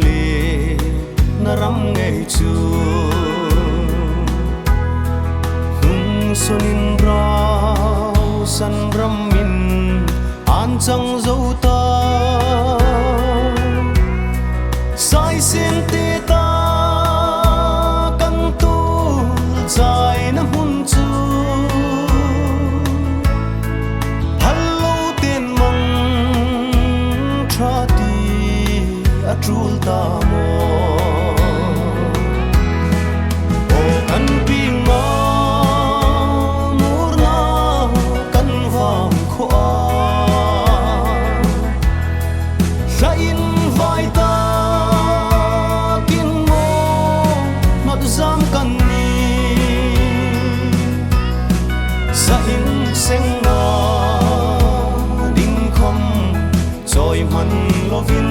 le na ram ngai chu hung sonin rao san ram min an chang zo ta sai sen te ta kan tu zai na hun chu hallo ten mang tra ti a trul ta mo o kan pi ma mur na kan vang kho sa in vai ta kin mo ma du zam kan ni sa in seng na ding khom choi man lovin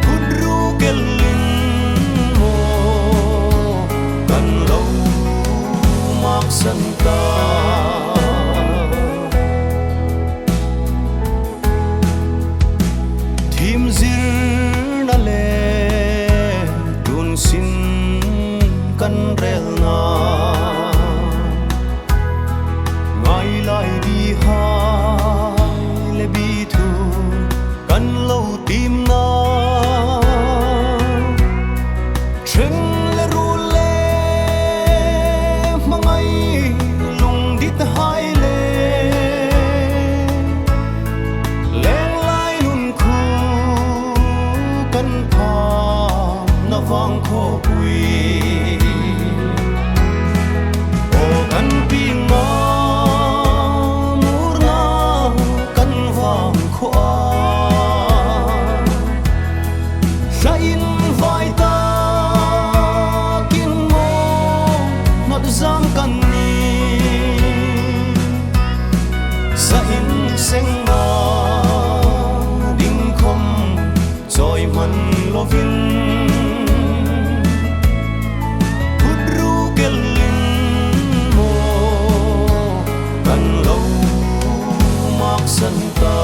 kudru kelin mo kan lo mak san ta thim zir na le dun sin kan rel na ngai lai đi hai le bi thu kan lo tim na chen le ru le mangai lung dit hai le leng lai nun khu kan pha na vang kho pui o kan pi ma mur na kan vang kho sa in vai ta kin mo ma du zam kan ni sa in seng na ding khom choi man lovin kudru kelin mo kan lo mak san ta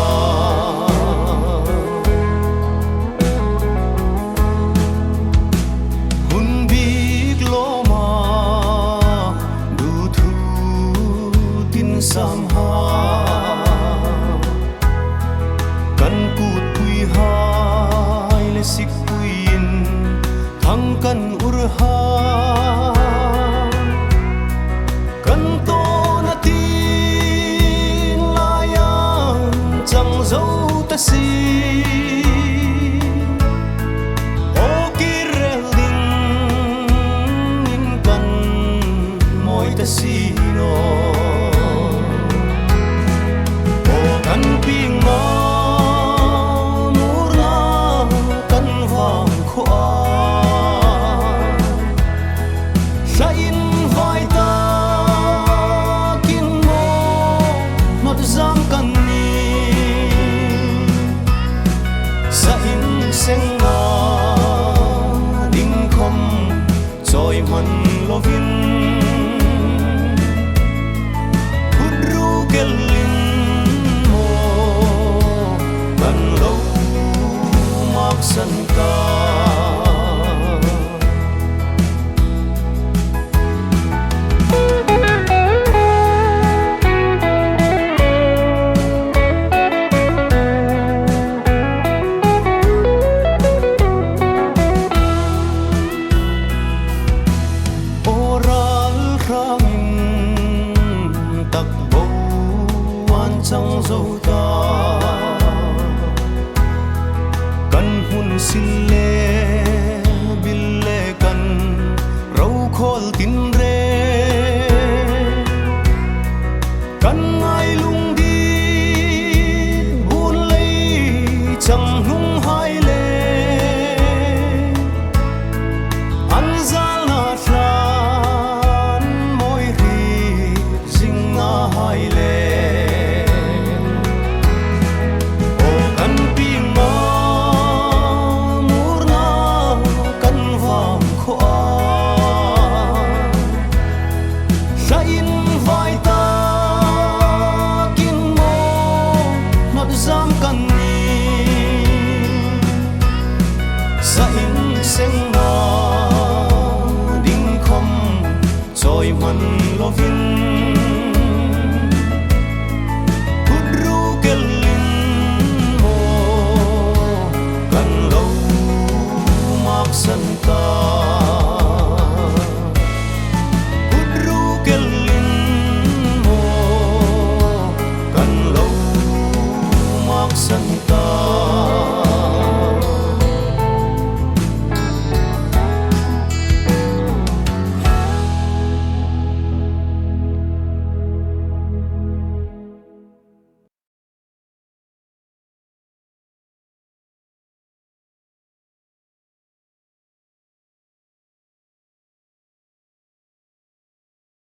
hun bik lo ma du thu tin sam ha kan kut pui hai le sik puin thang kan ur ha kan to na tin la ya chang zo ta si o ki rel ding in kan moi ta si no o kan pi ma mur na kan vang kho sa in vai ta kin mo ma du zam kan ni sa in seng na ding khom choi man lovin kudru kelin mo kan lo mak san ta oral rangin tak bo an chang zo ta kan hun sil le